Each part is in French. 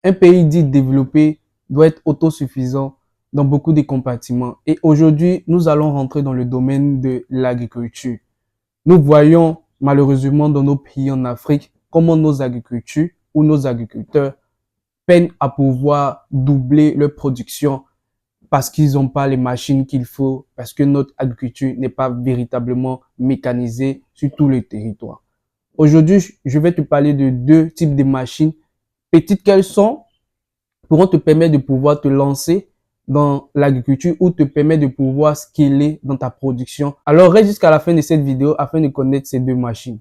Un pays dit développé doit être autosuffisant dans beaucoup de compartiments. Et aujourd'hui, nous allons rentrer dans le domaine de l'agriculture. Nous voyons malheureusement dans nos pays en Afrique comment nos agricultures ou nos agriculteurs peinent à pouvoir doubler leur production parce qu'ils n'ont pas les machines qu'il faut, parce que notre agriculture n'est pas véritablement mécanisée sur tout le territoire. Aujourd'hui, je vais te parler de deux types de machines, petites qu'elles sont, pourront te permettre de pouvoir te lancer dans l'agriculture ou te permettre de pouvoir scaler dans ta production. Alors reste jusqu'à la fin de cette vidéo afin de connaître ces deux machines.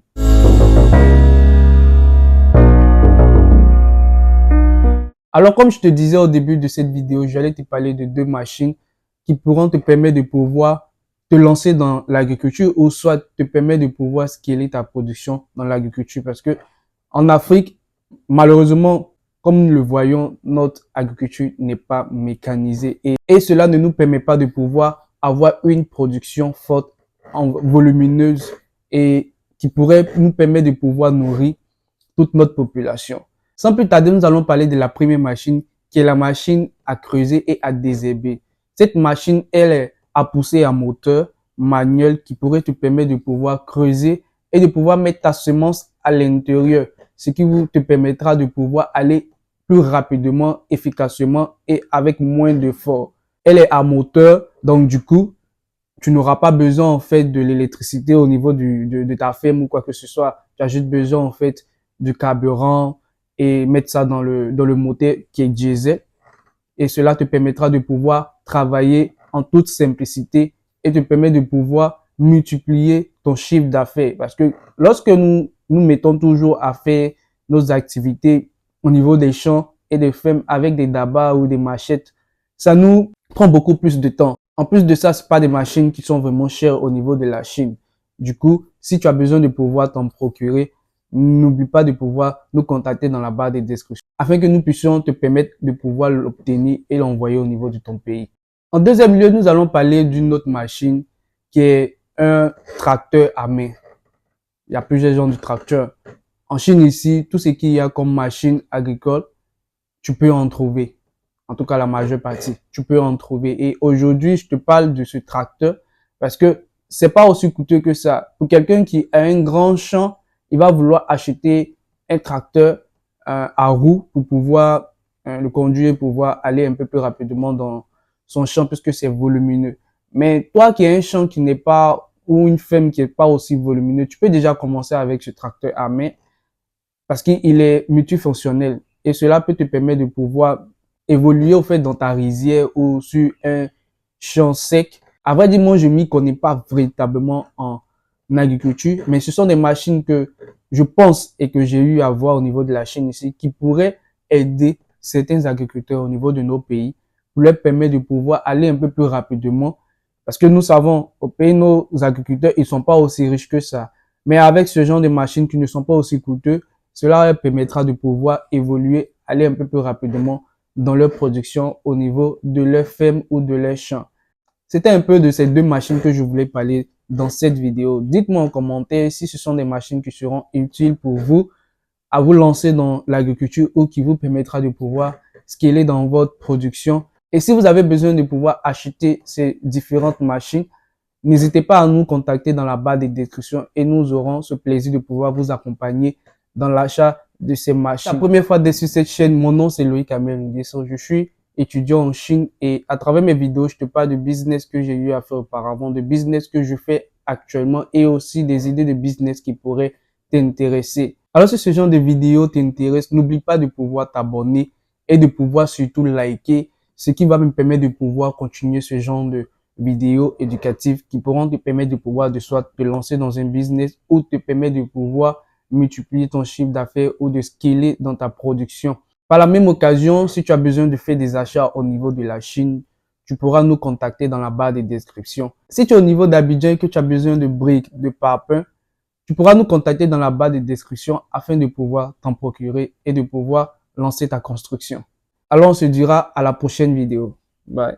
Alors comme je te disais au début de cette vidéo, j'allais te parler de deux machines qui pourront te permettre de pouvoir te lancer dans l'agriculture ou soit te permettre de pouvoir scaler ta production dans l'agriculture. Parce que en Afrique, malheureusement, comme nous le voyons, notre agriculture n'est pas mécanisée et cela ne nous permet pas de pouvoir avoir une production forte, volumineuse et qui pourrait nous permettre de pouvoir nourrir toute notre population. Sans plus tarder, nous allons parler de la première machine qui est la machine à creuser et à désherber. Cette machine, elle est à pousser à moteur manuel qui pourrait te permettre de pouvoir creuser et de pouvoir mettre ta semence à l'intérieur, ce qui te permettra de pouvoir aller plus rapidement, efficacement et avec moins d'efforts. Elle est à moteur, donc du coup, tu n'auras pas besoin en fait de l'électricité au niveau de ta ferme ou quoi que ce soit. Tu as juste besoin en fait du carburant et mettre ça dans le moteur qui est diesel. Et cela te permettra de pouvoir travailler en toute simplicité et te permet de pouvoir multiplier ton chiffre d'affaires. Parce que lorsque nous mettons toujours à faire nos activités au niveau des champs et des fermes avec des dabas ou des machettes, ça nous prend beaucoup plus de temps. En plus de ça, c'est pas des machines qui sont vraiment chères au niveau de la Chine. Du coup, si tu as besoin de pouvoir t'en procurer, n'oublie pas de pouvoir nous contacter dans la barre de description afin que nous puissions te permettre de pouvoir l'obtenir et l'envoyer au niveau de ton pays. En deuxième lieu, nous allons parler d'une autre machine qui est un tracteur à main. Il y a plusieurs genres de tracteurs. En Chine ici, tout ce qu'il y a comme machine agricole, tu peux en trouver. En tout cas, la majeure partie, tu peux en trouver. Et aujourd'hui, je te parle de ce tracteur parce que c'est pas aussi coûteux que ça. Pour quelqu'un qui a un grand champ, il va vouloir acheter un tracteur à roues pour pouvoir le conduire, pour pouvoir aller un peu plus rapidement dans son champ puisque c'est volumineux. Mais toi qui as un champ qui n'est pas, ou une ferme qui n'est pas aussi volumineux, tu peux déjà commencer avec ce tracteur à main parce qu'il est multifonctionnel et cela peut te permettre de pouvoir évoluer au fait dans ta rizière ou sur un champ sec. À vrai dire, moi, je m'y connais pas véritablement en agriculture, mais ce sont des machines que je pense et que j'ai eu à voir au niveau de la Chine ici qui pourraient aider certains agriculteurs au niveau de nos pays pour leur permettre de pouvoir aller un peu plus rapidement parce que nous savons au pays, nos agriculteurs, ils sont pas aussi riches que ça. Mais avec ce genre de machines qui ne sont pas aussi coûteux, cela leur permettra de pouvoir évoluer, aller un peu plus rapidement dans leur production au niveau de leur ferme ou de leur champ. C'était un peu de ces deux machines que je voulais parler dans cette vidéo. Dites-moi en commentaire si ce sont des machines qui seront utiles pour vous, à vous lancer dans l'agriculture ou qui vous permettra de pouvoir scaler dans votre production. Et si vous avez besoin de pouvoir acheter ces différentes machines, n'hésitez pas à nous contacter dans la barre de description et nous aurons ce plaisir de pouvoir vous accompagner dans l'achat de ces machines. La première fois sur cette chaîne, mon nom c'est Loïc Amel. Je suis étudiant en Chine et à travers mes vidéos, je te parle de business que j'ai eu à faire auparavant, de business que je fais actuellement et aussi des idées de business qui pourraient t'intéresser. Alors si ce genre de vidéos t'intéresse, n'oublie pas de pouvoir t'abonner et de pouvoir surtout liker, ce qui va me permettre de pouvoir continuer ce genre de vidéos éducatives qui pourront te permettre de pouvoir de soit te lancer dans un business ou te permettre de pouvoir multiplier ton chiffre d'affaires ou de scaler dans ta production. Par la même occasion, si tu as besoin de faire des achats au niveau de la Chine, tu pourras nous contacter dans la barre de description. Si tu es au niveau d'Abidjan et que tu as besoin de briques, de parpaings, tu pourras nous contacter dans la barre de description afin de pouvoir t'en procurer et de pouvoir lancer ta construction. Alors on se dira à la prochaine vidéo. Bye.